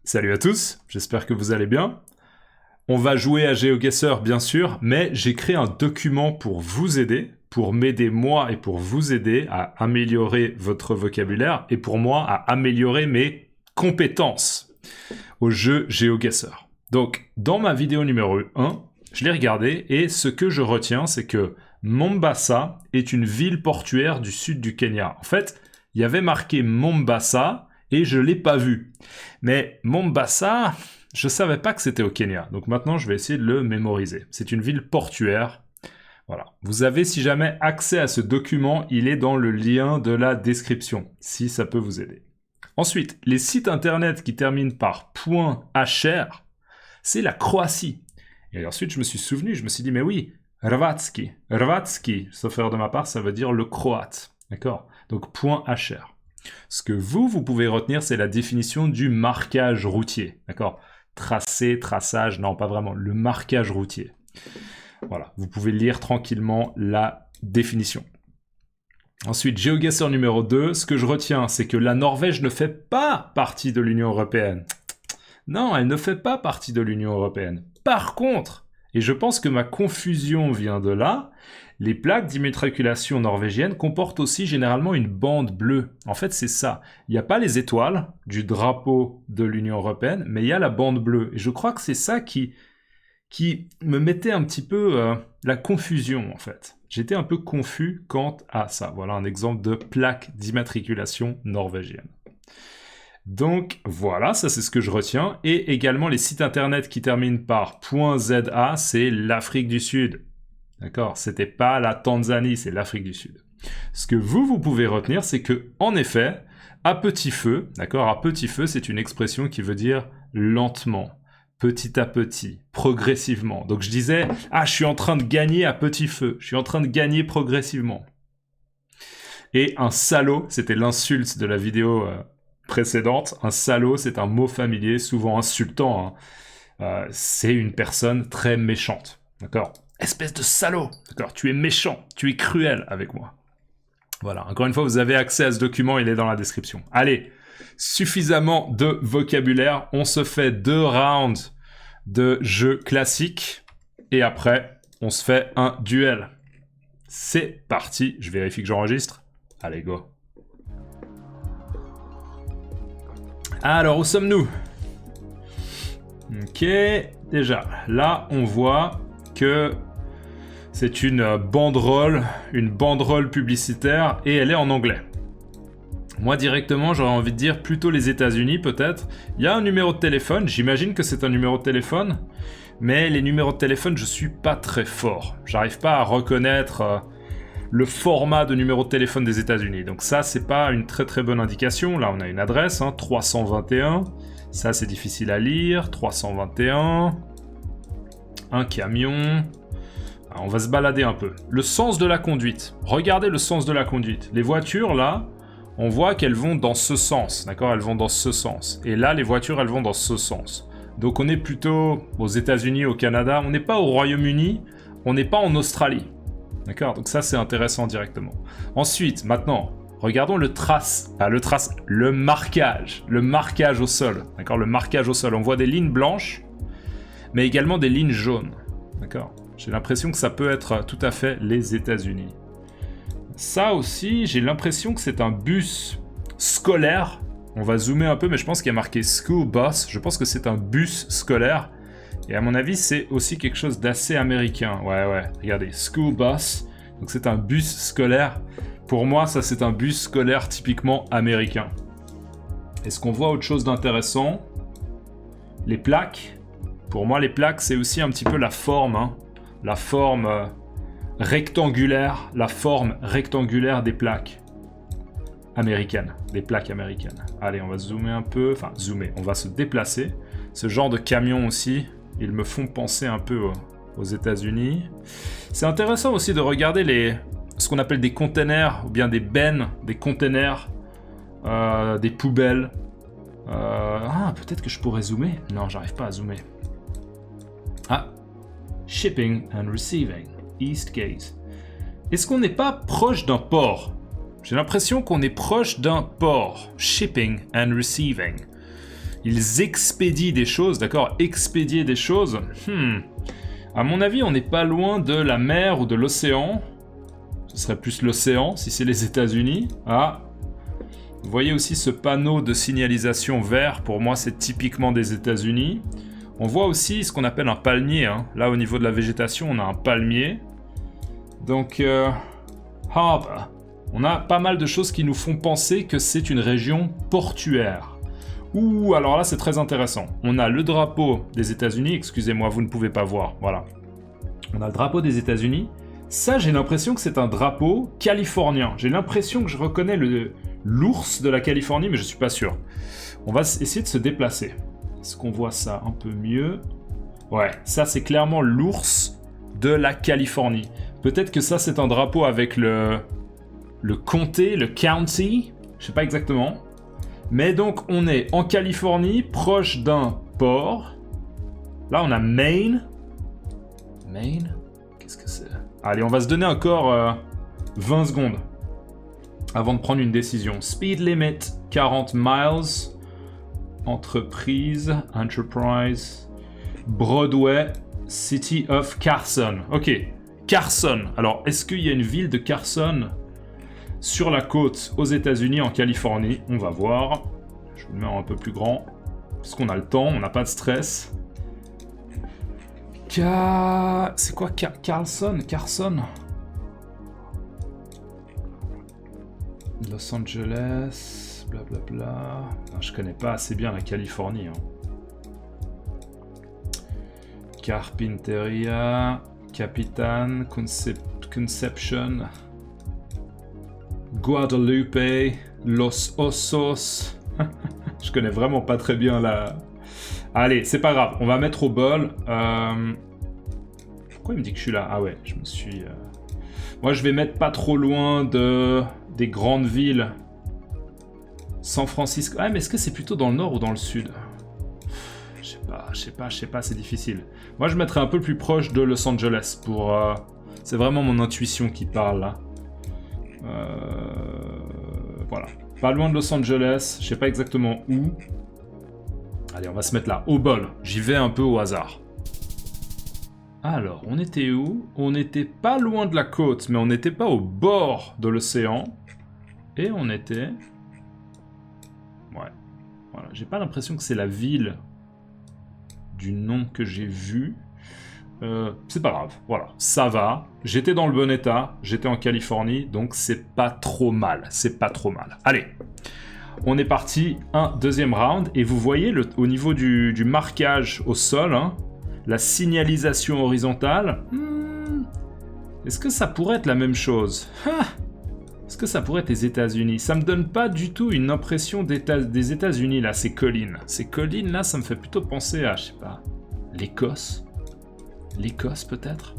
Salut à tous, j'espère que vous allez bien. On va jouer à GeoGuessr bien sûr, mais j'ai créé un document pour vous aider, pour m'aider moi et pour vous aider à améliorer votre vocabulaire et pour moi à améliorer mes compétences au jeu GeoGuessr. Donc, dans ma vidéo numéro 1, je l'ai regardé et ce que je retiens, c'est que Mombasa est une ville portuaire du sud du Kenya. En fait, il y avait marqué Mombasa et je l'ai pas vu. Mais Mombasa, je savais pas que c'était au Kenya. Donc maintenant, je vais essayer de le mémoriser. C'est une ville portuaire. Voilà. Vous avez, si jamais, accès à ce document, il est dans le lien de la description, si ça peut vous aider. Ensuite, les sites internet qui terminent par .hr, c'est la Croatie. Et ensuite, je me suis souvenu, je me suis dit, mais oui, Hrvatski. Hrvatski, sauf erreur de ma part, ça veut dire le croate. D'accord? Donc .hr. Ce que vous pouvez retenir, c'est la définition du marquage routier. D'accord? Tracé, traçage, non, pas vraiment. Le marquage routier. Voilà, vous pouvez lire tranquillement la définition. Ensuite, GeoGuessr numéro 2, ce que je retiens, c'est que la Norvège ne fait pas partie de l'Union européenne. Non, elle ne fait pas partie de l'Union européenne. Par contre, et je pense que ma confusion vient de là, les plaques d'immatriculation norvégiennes comportent aussi généralement une bande bleue. En fait, c'est ça. Il n'y a pas les étoiles du drapeau de l'Union européenne, mais il y a la bande bleue. Et je crois que c'est ça qui me mettait un petit peu la confusion, en fait. J'étais un peu confus quant à ça. Voilà un exemple de plaque d'immatriculation norvégienne. Donc voilà, ça c'est ce que je retiens. Et également les sites internet qui terminent par .za, c'est l'Afrique du Sud. D'accord? C'était pas la Tanzanie, c'est l'Afrique du Sud. Ce que vous pouvez retenir, c'est que, en effet, à petit feu, d'accord? À petit feu, c'est une expression qui veut dire lentement, petit à petit, progressivement. Donc je disais, je suis en train de gagner à petit feu, je suis en train de gagner progressivement. Et un salaud, c'était l'insulte de la vidéo précédente. Un salaud, c'est un mot familier, souvent insultant. C'est une personne très méchante, d'accord? Espèce de salaud, d'accord? Tu es méchant, tu es cruel avec moi. Voilà, encore une fois, vous avez accès à ce document, il est dans la description. Allez, suffisamment de vocabulaire, on se fait 2 rounds de jeu classique, et après, on se fait un duel. C'est parti, je vérifie que j'enregistre. Allez, go. Alors, où sommes-nous? Ok, déjà, là, on voit que c'est une banderole publicitaire, et elle est en anglais. Moi, directement, j'aurais envie de dire plutôt les États-Unis, peut-être. Il y a un numéro de téléphone, j'imagine que c'est un numéro de téléphone, mais les numéros de téléphone, je suis pas très fort. J'arrive pas à reconnaître le format de numéro de téléphone des États-Unis. Donc ça, c'est pas une très très bonne indication. Là, on a une adresse, 321. Ça, c'est difficile à lire. 321. Un camion. On va se balader un peu. Le sens de la conduite. Regardez le sens de la conduite. Les voitures, là, on voit qu'elles vont dans ce sens. D'accord? Elles vont dans ce sens. Et là, les voitures, elles vont dans ce sens. Donc, on est plutôt aux États-Unis, au Canada. On n'est pas au Royaume-Uni. On n'est pas en Australie. D'accord? Donc ça, c'est intéressant directement. Ensuite, maintenant, regardons le marquage. Le marquage au sol. D'accord? Le marquage au sol. On voit des lignes blanches, mais également des lignes jaunes. D'accord? J'ai l'impression que ça peut être tout à fait les États-Unis. Ça aussi, j'ai l'impression que c'est un bus scolaire. On va zoomer un peu, mais je pense qu'il y a marqué School Bus. Je pense que c'est un bus scolaire. Et à mon avis, c'est aussi quelque chose d'assez américain. Ouais, regardez, School Bus. Donc c'est un bus scolaire. Pour moi, ça c'est un bus scolaire typiquement américain. Est-ce qu'on voit autre chose d'intéressant? Les plaques. Pour moi, les plaques, c'est aussi un petit peu la forme, la forme rectangulaire, des plaques américaines, des plaques américaines. Allez, on va zoomer un peu, on va se déplacer. Ce genre de camions aussi, ils me font penser un peu aux États-Unis. C'est intéressant aussi de regarder ce qu'on appelle des containers, ou bien des bennes, des containers, des poubelles. Peut-être que je pourrais zoomer. Non, j'arrive pas à zoomer. Shipping and Receiving, Eastgate. Est-ce qu'on n'est pas proche d'un port? J'ai l'impression qu'on est proche d'un port. Shipping and Receiving. Ils expédient des choses, d'accord? Expédier des choses. À mon avis, on n'est pas loin de la mer ou de l'océan. Ce serait plus l'océan, si c'est les États-Unis. Ah, vous voyez aussi ce panneau de signalisation vert. Pour moi, c'est typiquement des États-Unis. On voit aussi ce qu'on appelle un palmier. Hein. Là, au niveau de la végétation, on a un palmier. Donc, harbor. On a pas mal de choses qui nous font penser que c'est une région portuaire. Ouh, alors là, c'est très intéressant. On a le drapeau des États-Unis. Excusez-moi, vous ne pouvez pas voir. Voilà. On a le drapeau des États-Unis. Ça, j'ai l'impression que c'est un drapeau californien. J'ai l'impression que je reconnais l'ours de la Californie, mais je suis pas sûr. On va essayer de se déplacer. Est-ce qu'on voit ça un peu mieux? Ouais, ça, c'est clairement l'ours de la Californie. Peut-être que ça, c'est un drapeau avec le comté, le county. Je sais pas exactement. Mais donc, on est en Californie, proche d'un port. Là, on a Maine. Maine? Qu'est-ce que c'est? Allez, on va se donner encore 20 secondes avant de prendre une décision. Speed limit, 40 miles. Entreprise, Enterprise. Broadway, City of Carson. Ok, Carson. Alors, est-ce qu'il y a une ville de Carson sur la côte aux États-Unis, en Californie? On va voir. Je vais le mettre un peu plus grand. Parce qu'on a le temps, on n'a pas de stress. C'est quoi Carson? Los Angeles, blablabla. Je connais pas assez bien la Californie. Hein. Carpinteria, Capitan, Conception, Guadalupe, Los Osos. Je connais vraiment pas très bien la... Allez, c'est pas grave, on va mettre au bol. Pourquoi il me dit que je suis là? Ah ouais, je me suis... Moi, je vais mettre pas trop loin des grandes villes. San Francisco... Ah, mais est-ce que c'est plutôt dans le nord ou dans le sud? Je sais pas, c'est difficile. Moi, je mettrais un peu plus proche de Los Angeles pour... C'est vraiment mon intuition qui parle, là. Voilà. Pas loin de Los Angeles, je sais pas exactement où. Allez, on va se mettre là, au bol. J'y vais un peu au hasard. Alors, on était où? On n'était pas loin de la côte, mais on n'était pas au bord de l'océan. Et on était... Ouais. Voilà, j'ai pas l'impression que c'est la ville du nom que j'ai vu. C'est pas grave, voilà, ça va. J'étais dans le bon état, j'étais en Californie, donc c'est pas trop mal, Allez, on est parti, un deuxième round, et vous voyez au niveau du marquage au sol, hein, la signalisation horizontale, est-ce que ça pourrait être la même chose? Est-ce que ça pourrait être les États-Unis? Ça me donne pas du tout une impression des États-Unis, là, ces collines. Ces collines, là, ça me fait plutôt penser à, je sais pas, l'Écosse. L'Écosse, peut-être?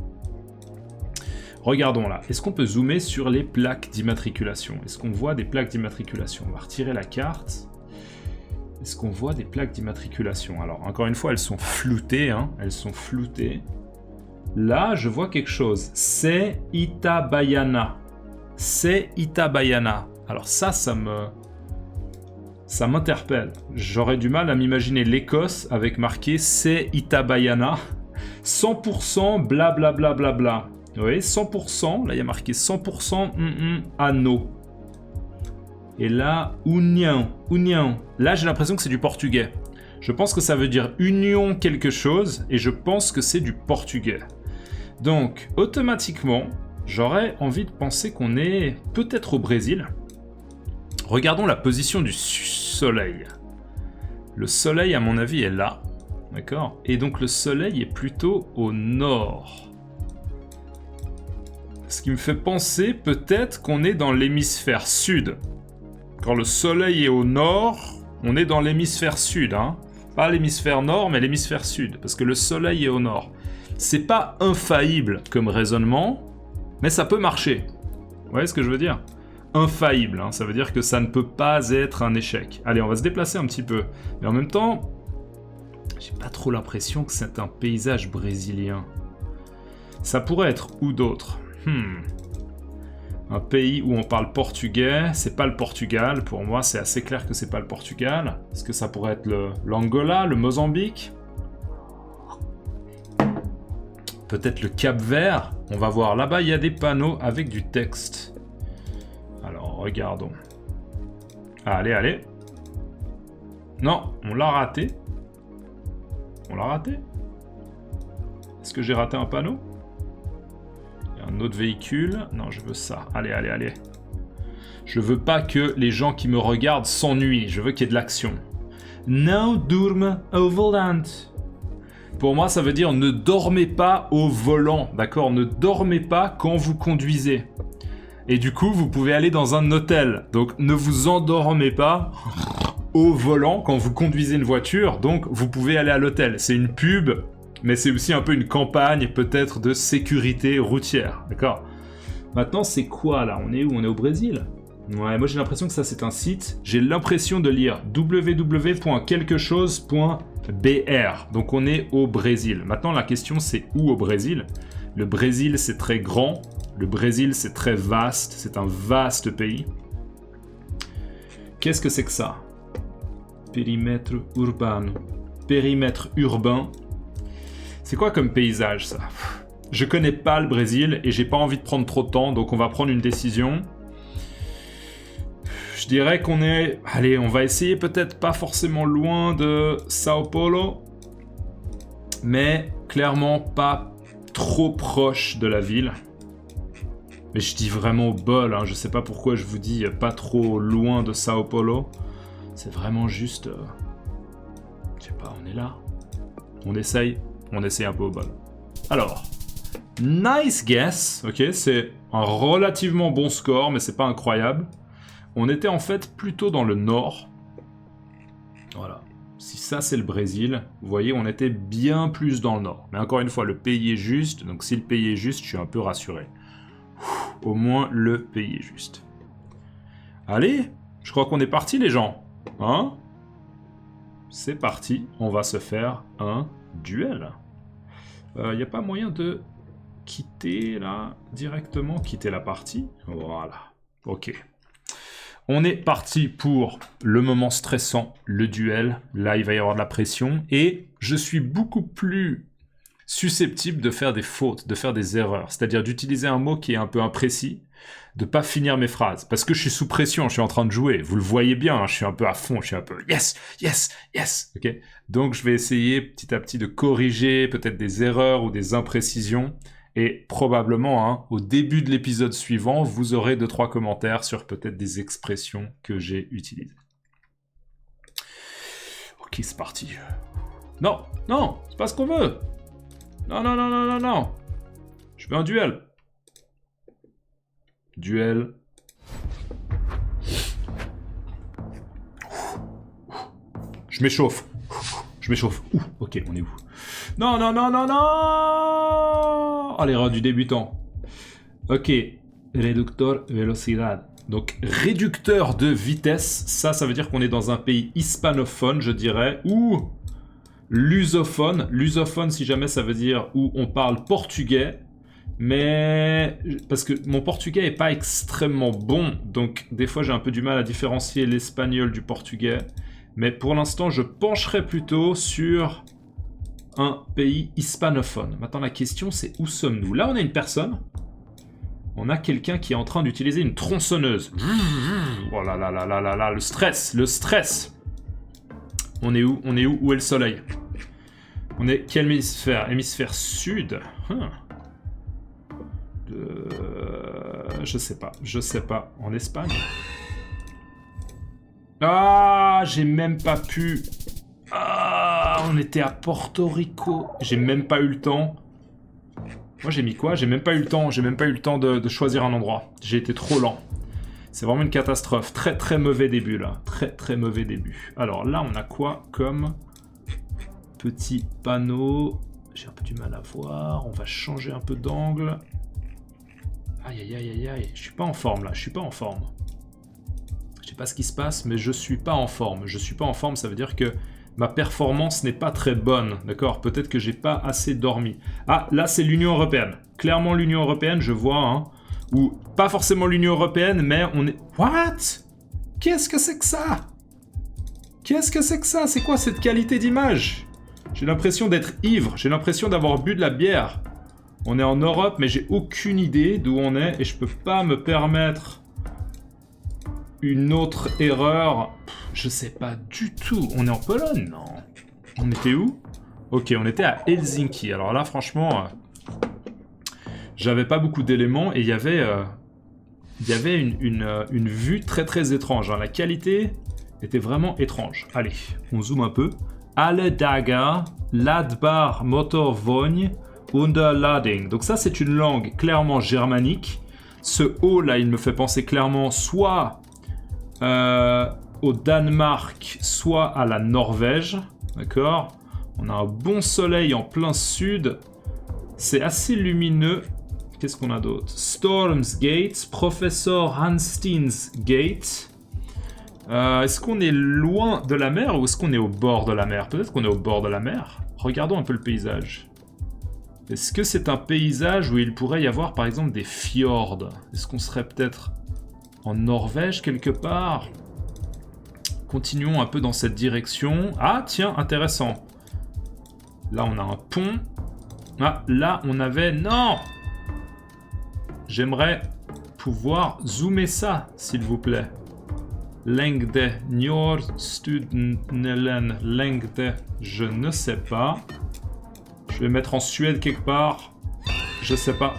Regardons là. Est-ce qu'on peut zoomer sur les plaques d'immatriculation? Est-ce qu'on voit des plaques d'immatriculation? On va retirer la carte. Est-ce qu'on voit des plaques d'immatriculation? Alors, encore une fois, elles sont floutées, hein. Elles sont floutées. Là, je vois quelque chose. C'est Itabaiana. C'est Itabaiana. Alors ça m'interpelle. J'aurais du mal à m'imaginer l'Écosse avec marqué c'est Itabaiana. 100% blablabla. Bla, bla, bla. Vous voyez, 100%, là il y a marqué 100% anneau. Et là, union. Là j'ai l'impression que c'est du portugais. Je pense que ça veut dire union quelque chose, et je pense que c'est du portugais. Donc, automatiquement, j'aurais envie de penser qu'on est peut-être au Brésil. Regardons la position du soleil. Le soleil, à mon avis, est là. D'accord? Et donc le soleil est plutôt au nord. Ce qui me fait penser peut-être qu'on est dans l'hémisphère sud. Quand le soleil est au nord, on est dans l'hémisphère sud. Hein? Pas l'hémisphère nord, mais l'hémisphère sud. Parce que le soleil est au nord. C'est pas infaillible comme raisonnement, mais ça peut marcher. Vous voyez ce que je veux dire? Infaillible, hein? Ça veut dire que ça ne peut pas être un échec. Allez, on va se déplacer un petit peu. Mais en même temps... J'ai pas trop l'impression que c'est un paysage brésilien. Ça pourrait être où d'autre? Un pays où on parle portugais, c'est pas le Portugal. Pour moi, c'est assez clair que c'est pas le Portugal. Est-ce que ça pourrait être l'Angola, le Mozambique? Peut-être le Cap-Vert. On va voir. Là-bas, il y a des panneaux avec du texte. Alors, regardons. Allez, allez. Non, on l'a raté. On l'a raté. Est-ce que j'ai raté un panneau? Il y a un autre véhicule. Non, je veux ça. Allez, allez, allez. Je veux pas que les gens qui me regardent s'ennuient. Je veux qu'il y ait de l'action. No durma au volant. Pour moi, ça veut dire ne dormez pas au volant. D'accord? Ne dormez pas quand vous conduisez. Et du coup, vous pouvez aller dans un hôtel. Donc, ne vous endormez pas au volant quand vous conduisez une voiture. Donc, vous pouvez aller à l'hôtel. C'est une pub, mais c'est aussi un peu une campagne, peut-être, de sécurité routière. D'accord? Maintenant, c'est quoi, là? On est où? On est au Brésil? Ouais, moi, j'ai l'impression que ça, c'est un site. J'ai l'impression de lire www.quelquechose.br. Donc, on est au Brésil. Maintenant, la question, c'est où au Brésil? Le Brésil, c'est très grand. Le Brésil, c'est très vaste. C'est un vaste pays. Qu'est-ce que c'est que ça? Périmètre urbain. Périmètre urbain. C'est quoi comme paysage, ça? Je connais pas le Brésil et j'ai pas envie de prendre trop de temps, donc on va prendre une décision. Je dirais qu'on est... Allez, on va essayer peut-être pas forcément loin de Sao Paulo, mais clairement pas trop proche de la ville. Mais je dis vraiment au bol, hein, je sais pas pourquoi je vous dis pas trop loin de Sao Paulo. C'est vraiment juste... Je sais pas, on est là. On essaye un peu au bol. Alors, nice guess, ok, c'est un relativement bon score, mais c'est pas incroyable. On était en fait plutôt dans le nord. Voilà. Si ça c'est le Brésil, vous voyez, on était bien plus dans le nord. Mais encore une fois, le pays est juste, donc si le pays est juste, je suis un peu rassuré. Au moins, le pays est juste. Allez, je crois qu'on est parti les gens. Hein? C'est parti, on va se faire un duel. Y a pas moyen de quitter là, directement, quitter la partie? Voilà, ok. On est parti pour le moment stressant, le duel. Là, il va y avoir de la pression. Et je suis beaucoup plus susceptible de faire des fautes, de faire des erreurs. C'est-à-dire d'utiliser un mot qui est un peu imprécis, de pas finir mes phrases. Parce que je suis sous pression, je suis en train de jouer. Vous le voyez bien, hein, je suis un peu à fond, je suis un peu yes, yes, yes. Okay. Donc je vais essayer petit à petit de corriger peut-être des erreurs ou des imprécisions. Et probablement, hein, au début de l'épisode suivant, vous aurez 2-3 commentaires sur peut-être des expressions que j'ai utilisées. Ok, c'est parti. Non, non, c'est pas ce qu'on veut. Non, non, non, non, non, non. Je veux un duel. Duel. Je m'échauffe. Je m'échauffe. Ouh, ok, on est où? Non, non, non, non, non. Oh, l'erreur du débutant. Ok. Réducteur velocidad. Donc, réducteur de vitesse. Ça veut dire qu'on est dans un pays hispanophone, je dirais. Ou lusophone. Lusophone, si jamais, ça veut dire où on parle portugais. Mais... Parce que mon portugais est pas extrêmement bon. Donc, des fois, j'ai un peu du mal à différencier l'espagnol du portugais. Mais pour l'instant, je pencherai plutôt sur un pays hispanophone. Maintenant, la question, c'est où sommes-nous? Là, on a une personne. On a quelqu'un qui est en train d'utiliser une tronçonneuse. Oh là là là là là là, le stress, le stress. On est où? On est où? Où est le soleil? On est quel hémisphère? Hémisphère sud. Je sais pas, je sais pas. En Espagne? Ah, j'ai même pas pu... Ah, on était à Porto Rico. J'ai même pas eu le temps. Moi, j'ai mis quoi? J'ai même pas eu le temps. J'ai même pas eu le temps de choisir un endroit. J'ai été trop lent. C'est vraiment une catastrophe. Très, très mauvais début, là. Très, très mauvais début. Alors là, on a quoi comme petit panneau? J'ai un peu du mal à voir. On va changer un peu d'angle. Aïe, aïe, aïe, aïe, aïe. Je suis pas en forme, là. Je suis pas en forme. Je sais pas ce qui se passe, mais je suis pas en forme. Je suis pas en forme, ça veut dire que ma performance n'est pas très bonne, d'accord? Peut-être que j'ai pas assez dormi. Ah, là, c'est l'Union Européenne. Clairement, l'Union Européenne, je vois, hein, ou pas forcément l'Union Européenne, mais on est... What? Qu'est-ce que c'est que ça? Qu'est-ce que c'est que ça? C'est quoi cette qualité d'image? J'ai l'impression d'être ivre, j'ai l'impression d'avoir bu de la bière. On est en Europe, mais j'ai aucune idée d'où on est, et je peux pas me permettre une autre erreur. Je sais pas du tout. On est en Pologne, non? On était où? Ok, on était à Helsinki. Alors là, franchement, j'avais pas beaucoup d'éléments, et il y avait une vue très très étrange. Hein. La qualité était vraiment étrange. Allez, on zoome un peu. Alle Dager, Ladbar Motorvogn, Underlading. Donc ça, c'est une langue clairement germanique. Ce O là, il me fait penser clairement soit au Danemark, soit à la Norvège. D'accord? On a un bon soleil en plein sud. C'est assez lumineux. Qu'est-ce qu'on a d'autre? Storms Gate, Professor Hanstein's Gate. Est-ce qu'on est loin de la mer ou est-ce qu'on est au bord de la mer? Peut-être qu'on est au bord de la mer. Regardons un peu le paysage. Est-ce que c'est un paysage où il pourrait y avoir par exemple des fjords? Est-ce qu'on serait peut-être en Norvège quelque part? Continuons un peu dans cette direction. Ah tiens, intéressant. Là on a un pont. Ah, là on avait... Non! J'aimerais pouvoir zoomer ça, s'il vous plaît. Lengde, Njord, Studnelen, Lengde, je ne sais pas. Je vais mettre en Suède quelque part. Je sais pas.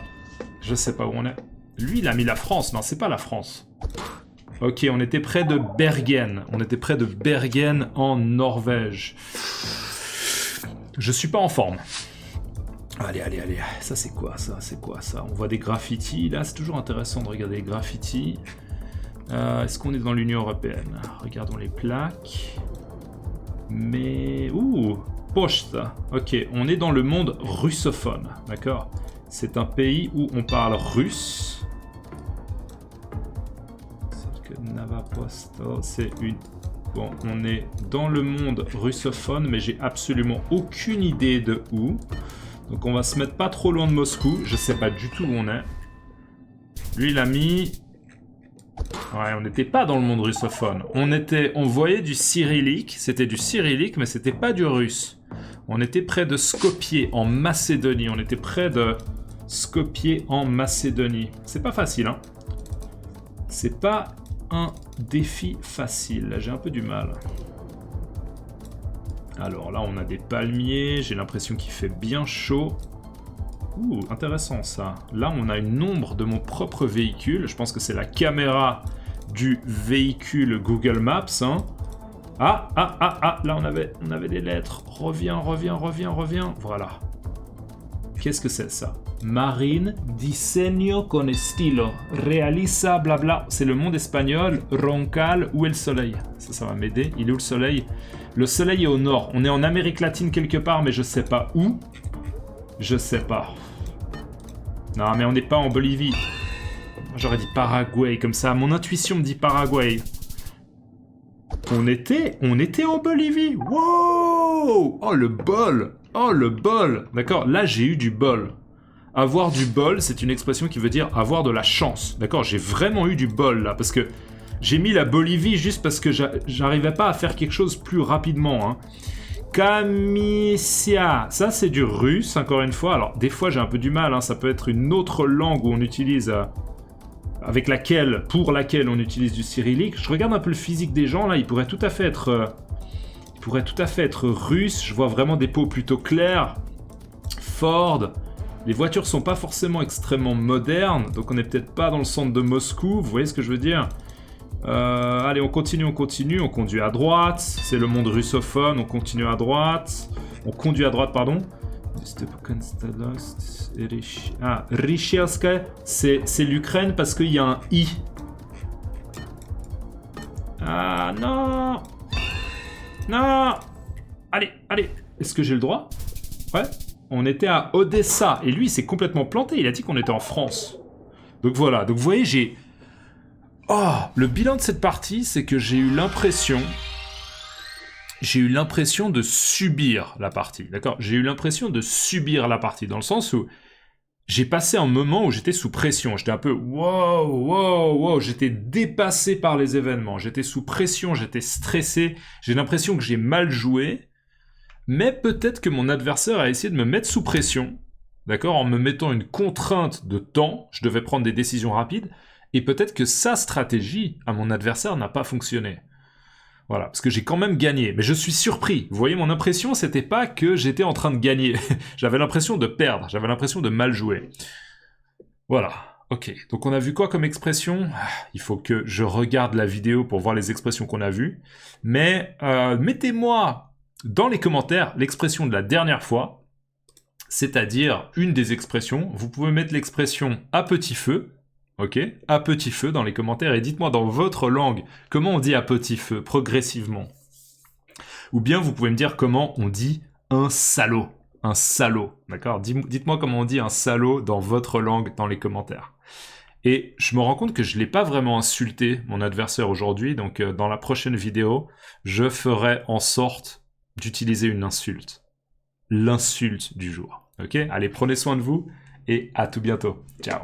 Je sais pas où on est. Lui, il a mis la France. Non, c'est pas la France. Ok, on était près de Bergen. On était près de Bergen en Norvège. Je suis pas en forme. Allez, allez, allez. Ça, c'est quoi, ça? C'est quoi, ça? On voit des graffitis. Là, c'est toujours intéressant de regarder les graffitis. Est-ce qu'on est dans l'Union Européenne? Regardons les plaques. Mais... Ouh! Pochta. Ok, on est dans le monde russophone. D'accord? C'est un pays où on parle russe. C'est une... Bon, on est dans le monde russophone, mais j'ai absolument aucune idée de où. Donc on va se mettre pas trop loin de Moscou. Je sais pas du tout où on est. Lui, il a mis... Ouais, on n'était pas dans le monde russophone. On voyait du cyrillique. C'était du cyrillique, mais c'était pas du russe. On était près de Skopje, en Macédonie. On était près de Skopje, en Macédonie. C'est pas facile, hein. C'est pas un défi facile. Là, j'ai un peu du mal. Alors là, on a des palmiers. J'ai l'impression qu'il fait bien chaud. Ouh, intéressant ça. Là, on a une ombre de mon propre véhicule. Je pense que c'est la caméra du véhicule Google Maps. Hein. Ah, là, on avait des lettres. Reviens. Voilà. Qu'est-ce que c'est ça? Marine, diseño con estilo, realiza, blabla. C'est le monde espagnol. Roncal, où est le soleil? Ça va m'aider. Il est où le soleil? Le soleil est au nord. On est en Amérique latine quelque part, mais je sais pas où. Je sais pas. Non, mais on n'est pas en Bolivie. J'aurais dit Paraguay, comme ça. Mon intuition me dit Paraguay. On était en Bolivie. Wow! Oh, le bol! Oh, le bol! D'accord, là, j'ai eu du bol. Avoir du bol, c'est une expression qui veut dire avoir de la chance. D'accord, j'ai vraiment eu du bol, là, parce que j'ai mis la Bolivie juste parce que j'arrivais pas à faire quelque chose plus rapidement, hein. Kamisia, ça c'est du russe, encore une fois. Alors, des fois j'ai un peu du mal, hein. Ça peut être une autre langue où on utilise... pour laquelle on utilise du cyrillique. Je regarde un peu le physique des gens, là, il pourrait tout à fait être... russe. Je vois vraiment des peaux plutôt claires. Ford. Les voitures sont pas forcément extrêmement modernes, donc on n'est peut-être pas dans le centre de Moscou, vous voyez ce que je veux dire? Allez, on continue, on conduit à droite, c'est le monde russophone, on continue à droite, pardon. Ah, Richelska, c'est l'Ukraine parce qu'il y a un I. Ah non! Non! Allez, est-ce que j'ai le droit? Ouais. On était à Odessa, et lui, il s'est complètement planté, il a dit qu'on était en France. Donc voilà, donc vous voyez, j'ai... Oh, le bilan de cette partie, c'est que j'ai eu l'impression de subir la partie, d'accord? J'ai eu l'impression de subir la partie, dans le sens où j'ai passé un moment où j'étais sous pression. J'étais un peu wow, j'étais dépassé par les événements. J'étais sous pression, j'étais stressé. J'ai l'impression que j'ai mal joué. Mais peut-être que mon adversaire a essayé de me mettre sous pression. D'accord? En me mettant une contrainte de temps. Je devais prendre des décisions rapides. Et peut-être que sa stratégie à mon adversaire n'a pas fonctionné. Voilà, parce que j'ai quand même gagné. Mais je suis surpris. Vous voyez, mon impression, c'était pas que j'étais en train de gagner. J'avais l'impression de perdre. J'avais l'impression de mal jouer. Voilà. Ok. Donc on a vu quoi comme expression? Il faut que je regarde la vidéo pour voir les expressions qu'on a vues. Mais mettez-moi dans les commentaires l'expression de la dernière fois. C'est-à-dire une des expressions. Vous pouvez mettre l'expression à petit feu. Ok, à petit feu dans les commentaires et dites-moi dans votre langue comment on dit à petit feu progressivement. Ou bien vous pouvez me dire comment on dit un salaud. Un salaud, d'accord? Dites-moi comment on dit un salaud dans votre langue dans les commentaires. Et je me rends compte que je ne l'ai pas vraiment insulté, mon adversaire aujourd'hui, donc dans la prochaine vidéo, je ferai en sorte d'utiliser une insulte. L'insulte du jour. Ok? Allez, prenez soin de vous et à tout bientôt. Ciao.